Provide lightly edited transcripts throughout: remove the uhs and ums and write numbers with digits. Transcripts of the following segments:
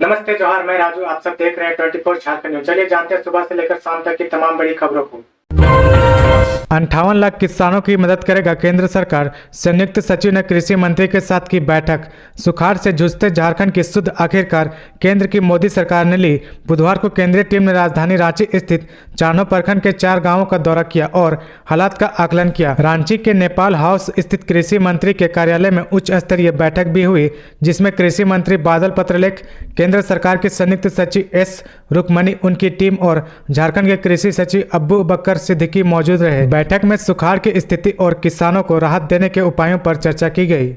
नमस्ते जोहार, मैं राजू। आप सब देख रहे हैं 24 झारखंड न्यूज। चलिए जानते हैं सुबह से लेकर शाम तक की तमाम बड़ी खबरों को। 58 लाख किसानों की मदद करेगा केंद्र सरकार। संयुक्त सचिव ने कृषि मंत्री के साथ की बैठक। सुखाड़ से जूझते झारखंड की सुध आखिरकार केंद्र की मोदी सरकार ने ली। बुधवार को केंद्रीय टीम ने राजधानी रांची स्थित चानो प्रखंड के 4 गांवों का दौरा किया और हालात का आकलन किया। रांची के नेपाल हाउस स्थित कृषि मंत्री के कार्यालय में उच्च स्तरीय बैठक भी हुई, जिसमें कृषि मंत्री बादल पत्रलेख, केंद्र सरकार के संयुक्त सचिव एस रुकमणी, उनकी टीम और झारखंड के कृषि सचिव अब्बू बकर सिद्दीकी मौजूद रहे। बैठक में सुखाड़ की स्थिति और किसानों को राहत देने के उपायों पर चर्चा की गई।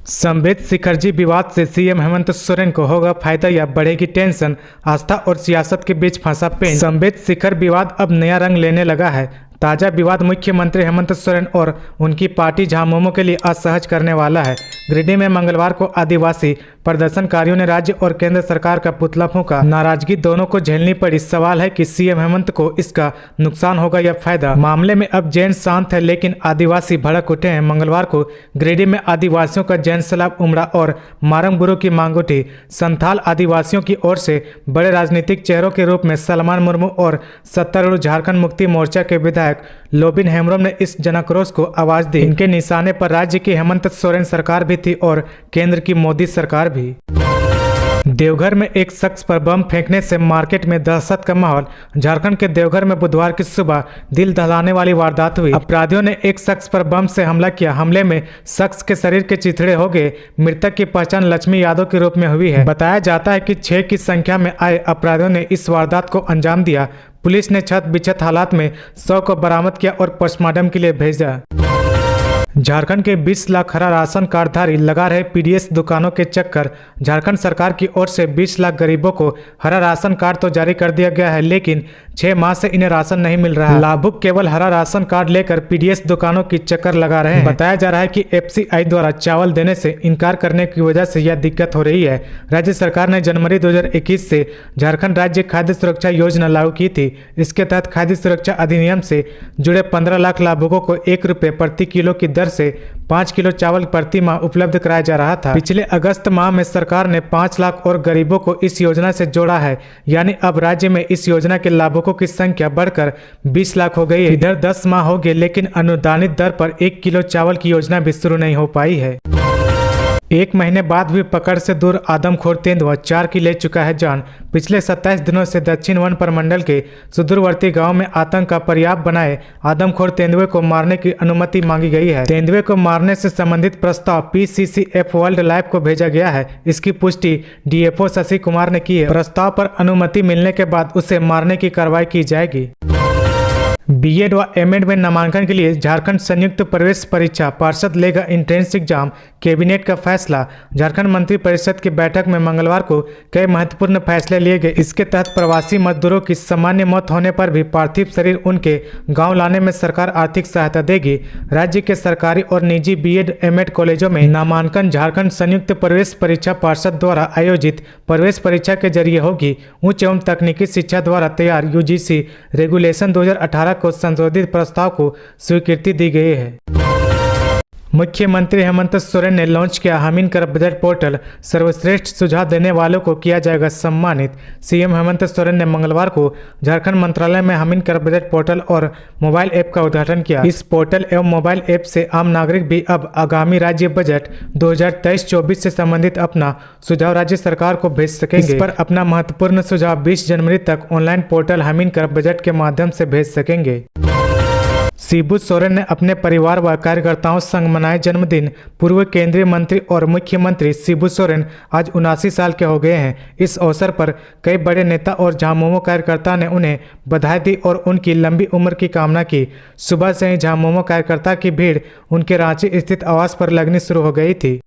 संबित शिखरजी विवाद से सीएम हेमंत सोरेन को होगा फायदा या बढ़ेगी टेंशन? आस्था और सियासत के बीच फंसा पेंच। संबित शिखर विवाद अब नया रंग लेने लगा है। ताजा विवाद मुख्यमंत्री हेमंत सोरेन और उनकी पार्टी झामुमो के लिए असहज करने वाला है। गिरिडीह में मंगलवार को आदिवासी प्रदर्शनकारियों ने राज्य और केंद्र सरकार का पुतला फूंका। नाराजगी दोनों को झेलनी पड़ी। सवाल है कि सीएम हेमंत को इसका नुकसान होगा या फायदा। मामले में अब जैन शांत है, लेकिन आदिवासी भड़क उठे हैं। मंगलवार को गिरिडीह में आदिवासियों का जैन सैलाब उमड़ा और मारंग गुरु की मांग उठी। संथाल आदिवासियों की ओर से बड़े राजनीतिक चेहरों के रूप में सलमान मुर्मू और सत्तारूढ़ झारखंड मुक्ति मोर्चा के विधायक लोबिन हेम्ब्रम ने इस जनाक्रोश को आवाज दी। इनके निशाने पर राज्य की हेमंत सोरेन सरकार भी थी और केंद्र की मोदी सरकार भी। देवघर में एक शख्स पर बम फेंकने से मार्केट में दहशत का माहौल। झारखंड के देवघर में बुधवार की सुबह दिल दहलाने वाली वारदात हुई। अपराधियों ने एक शख्स पर बम से हमला किया। हमले में शख्स के शरीर के चिथड़े हो गए। मृतक की पहचान लक्ष्मी यादव के रूप में हुई है। बताया जाता है कि 6 की संख्या में आए अपराधियों ने इस वारदात को अंजाम दिया। पुलिस ने छत बिछत हालात में शव को बरामद किया और पोस्टमार्टम के लिए भेजा। झारखंड के 20 लाख हरा राशन कार्डधारी लगा रहे पीडीएस दुकानों के चक्कर। झारखंड सरकार की ओर से 20 लाख गरीबों को हरा राशन कार्ड तो जारी कर दिया गया है, लेकिन 6 माह से इन्हें राशन नहीं मिल रहा है। लाभुक केवल हरा राशन कार्ड लेकर पीडीएस दुकानों की चक्कर लगा रहे हैं। बताया जा रहा है कि एफसीआई द्वारा चावल देने से इनकार करने की वजह से यह दिक्कत हो रही है। राज्य सरकार ने जनवरी 2021 से झारखंड राज्य खाद्य सुरक्षा योजना लागू की थी। इसके तहत खाद्य सुरक्षा अधिनियम से जुड़े 15 लाख लाभुकों को 1 रुपये प्रति किलो की दर से 5 किलो चावल प्रति माह उपलब्ध कराया जा रहा था। पिछले अगस्त माह में सरकार ने 5 लाख और गरीबों को इस योजना से जोड़ा है, यानी अब राज्य में इस योजना के लाभुकों की संख्या बढ़कर 20 लाख हो गई है। इधर 10 माह हो गए, लेकिन अनुदानित दर पर 1 किलो चावल की योजना भी शुरू नहीं हो पाई है। 1 महीने बाद भी पकड़ से दूर आदमखोर तेंदुआ 4 की ले चुका है जान। पिछले 27 दिनों से दक्षिण वन प्रमंडल के सुदूरवर्ती गांव में आतंक का पर्याप्त बनाए आदमखोर तेंदुए को मारने की अनुमति मांगी गई है। तेंदुए को मारने से संबंधित प्रस्ताव पीसीसीएफ वर्ल्ड लाइफ को भेजा गया है। इसकी पुष्टि डीएफओ शशि कुमार ने की है। प्रस्ताव पर अनुमति मिलने के बाद उसे मारने की कार्रवाई की जाएगी। बीएड व एमएड में नामांकन के लिए झारखंड संयुक्त प्रवेश परीक्षा पार्षद लेगा एंट्रेंस एग्जाम। कैबिनेट का फैसला। झारखंड मंत्री परिषद की बैठक में मंगलवार को कई महत्वपूर्ण फैसले लिए गए। इसके तहत प्रवासी मजदूरों की सामान्य मौत होने पर भी पार्थिव शरीर उनके गांव लाने में सरकार आर्थिक सहायता देगी। राज्य के सरकारी और निजी बीएड एमएड कॉलेजों में नामांकन झारखंड संयुक्त प्रवेश परीक्षा पार्षद द्वारा आयोजित प्रवेश परीक्षा के जरिए होगी। उच्च एवं तकनीकी शिक्षा द्वारा तैयार यूजीसी रेगुलेशन 2018 को संशोधित प्रस्ताव को स्वीकृति दी गई है। मुख्यमंत्री हेमंत सोरेन ने लॉन्च किया हमीन कर बजट पोर्टल। सर्वश्रेष्ठ सुझाव देने वालों को किया जाएगा सम्मानित। सीएम हेमंत सोरेन ने मंगलवार को झारखंड मंत्रालय में हमीन कर बजट पोर्टल और मोबाइल ऐप का उद्घाटन किया। इस पोर्टल एवं मोबाइल ऐप से आम नागरिक भी अब आगामी राज्य बजट 2023-24 से संबंधित अपना सुझाव राज्य सरकार को भेज सकेंगे। इस पर अपना महत्वपूर्ण सुझाव 20 जनवरी तक ऑनलाइन पोर्टल हमीन कर बजट के माध्यम से भेज सकेंगे। शिबू सोरेन ने अपने परिवार व कार्यकर्ताओं संग मनाए जन्मदिन। पूर्व केंद्रीय मंत्री और मुख्यमंत्री शिबू सोरेन आज 79 साल के हो गए हैं। इस अवसर पर कई बड़े नेता और झामुमो कार्यकर्ता ने उन्हें बधाई दी और उनकी लंबी उम्र की कामना की। सुबह से ही झामुमो कार्यकर्ता की भीड़ उनके रांची स्थित आवास पर लगनी शुरू हो गई थी।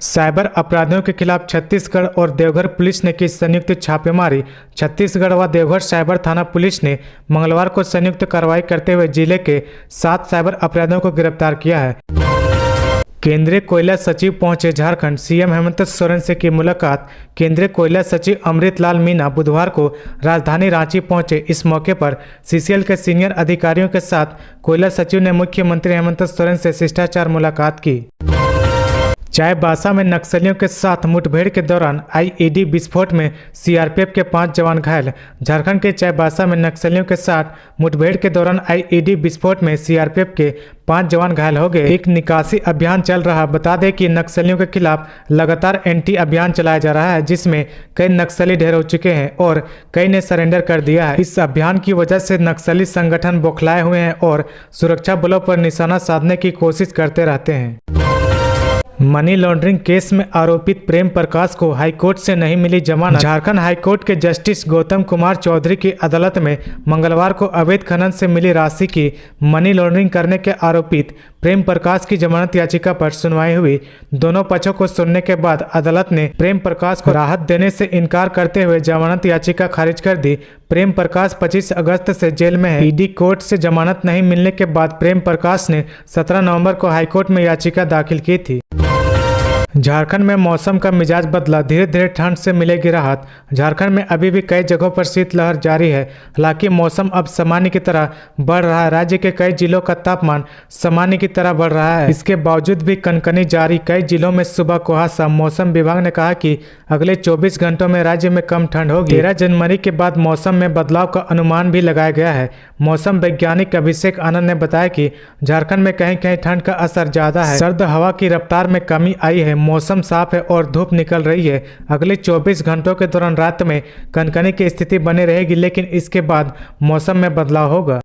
साइबर अपराधियों के खिलाफ छत्तीसगढ़ और देवघर पुलिस ने की संयुक्त छापेमारी। छत्तीसगढ़ व देवघर साइबर थाना पुलिस ने मंगलवार को संयुक्त कार्रवाई करते हुए जिले के 7 साइबर अपराधियों को गिरफ्तार किया है। केंद्रीय कोयला सचिव पहुंचे झारखंड। सीएम हेमंत सोरेन से की मुलाकात। केंद्रीय कोयला सचिव अमृतलाल मीना बुधवार को राजधानी रांची पहुंचे। इस मौके पर सीसीएल के सीनियर अधिकारियों के साथ कोयला सचिव ने मुख्यमंत्री हेमंत सोरेन से शिष्टाचार मुलाकात की। चाईबासा में नक्सलियों के साथ मुठभेड़ के दौरान आईईडी विस्फोट में सीआरपीएफ के 5 जवान घायल। झारखंड के चाईबासा में नक्सलियों के साथ मुठभेड़ के दौरान आईईडी विस्फोट में सीआरपीएफ के 5 जवान घायल हो गए। एक निकासी अभियान चल रहा। बता दें कि नक्सलियों के खिलाफ लगातार एंटी अभियान चलाया जा रहा है, जिसमें कई नक्सली ढेर हो चुके हैं और कई ने सरेंडर कर दिया है। इस अभियान की वजह से नक्सली संगठन बौखलाए हुए हैं और सुरक्षा बलों पर निशाना साधने की कोशिश करते रहते हैं। मनी लॉन्ड्रिंग केस में आरोपित प्रेम प्रकाश को हाईकोर्ट से नहीं मिली जमानत। झारखंड हाईकोर्ट के जस्टिस गौतम कुमार चौधरी की अदालत में मंगलवार को अवैध खनन से मिली राशि की मनी लॉन्ड्रिंग करने के आरोपित प्रेम प्रकाश की जमानत याचिका पर सुनवाई हुई। दोनों पक्षों को सुनने के बाद अदालत ने प्रेम प्रकाश को राहत देने से इनकार करते हुए जमानत याचिका खारिज कर दी। प्रेम प्रकाश 25 अगस्त से जेल में है। ईडी कोर्ट से जमानत नहीं मिलने के बाद प्रेम प्रकाश ने 17 नवंबर को हाईकोर्ट में याचिका दाखिल की थी। झारखंड में मौसम का मिजाज बदला। धीरे धीरे ठंड से मिलेगी राहत। झारखंड में अभी भी कई जगहों पर शीतलहर जारी है। हालांकि मौसम अब सामान्य की तरह बढ़ रहा है। राज्य के कई जिलों का तापमान सामान्य की तरह बढ़ रहा है। इसके बावजूद भी कनकनी जारी। कई जिलों में सुबह कुहासा। मौसम विभाग ने कहा कि अगले 24 घंटों में राज्य में कम ठंड होगी। 13 जनवरी के बाद मौसम में बदलाव का अनुमान भी लगाया गया है। मौसम वैज्ञानिक अभिषेक आनंद ने बताया कि झारखंड में कहीं कहीं ठंड का असर ज्यादा है। सर्द हवा की रफ्तार में कमी आई है। मौसम साफ है और धूप निकल रही है। अगले 24 घंटों के दौरान रात में कनकनी की स्थिति बनी रहेगी, लेकिन इसके बाद मौसम में बदलाव होगा।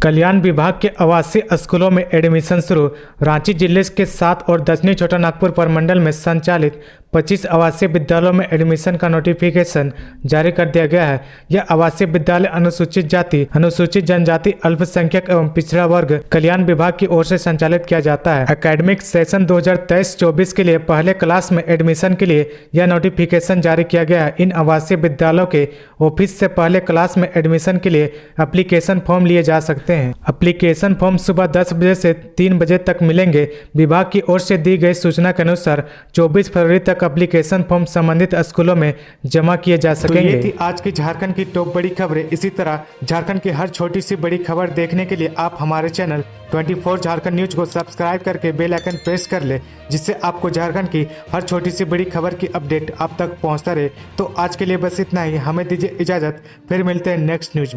कल्याण विभाग के आवासीय स्कूलों में एडमिशन शुरू। रांची जिले के 7 और दक्षिणी छोटा नागपुर प्रमंडल में संचालित 25 आवासीय विद्यालयों में एडमिशन का नोटिफिकेशन जारी कर दिया गया है। यह आवासीय विद्यालय अनुसूचित जाति, अनुसूचित जनजाति, अल्पसंख्यक एवं पिछड़ा वर्ग कल्याण विभाग की ओर से संचालित किया जाता है। एकेडमिक सेशन 2023-24 के लिए पहले क्लास में एडमिशन के लिए यह नोटिफिकेशन जारी किया गया है। इन आवासीय विद्यालयों के ऑफिस से पहले क्लास में एडमिशन के लिए एप्लीकेशन फॉर्म लिए जा सकते हैं। एप्लीकेशन फॉर्म सुबह 10 बजे से 3 बजे तक मिलेंगे। विभाग की ओर से दी गई सूचना के अनुसार 24 फरवरी तक एप्लीकेशन फॉर्म संबंधित स्कूलों में जमा किए जा सकेंगे। तो ये थी आज की झारखंड की टॉप बड़ी खबरें। इसी तरह झारखंड की हर छोटी सी बड़ी खबर देखने के लिए आप हमारे चैनल 24 झारखंड न्यूज को सब्सक्राइब करके बेल आइकन प्रेस कर ले, जिससे आपको झारखंड की हर छोटी सी बड़ी खबर की अपडेट आप तक पहुंचता रहे। तो आज के लिए बस इतना ही। हमें दीजिए इजाजत, फिर मिलते हैं नेक्स्ट न्यूज में।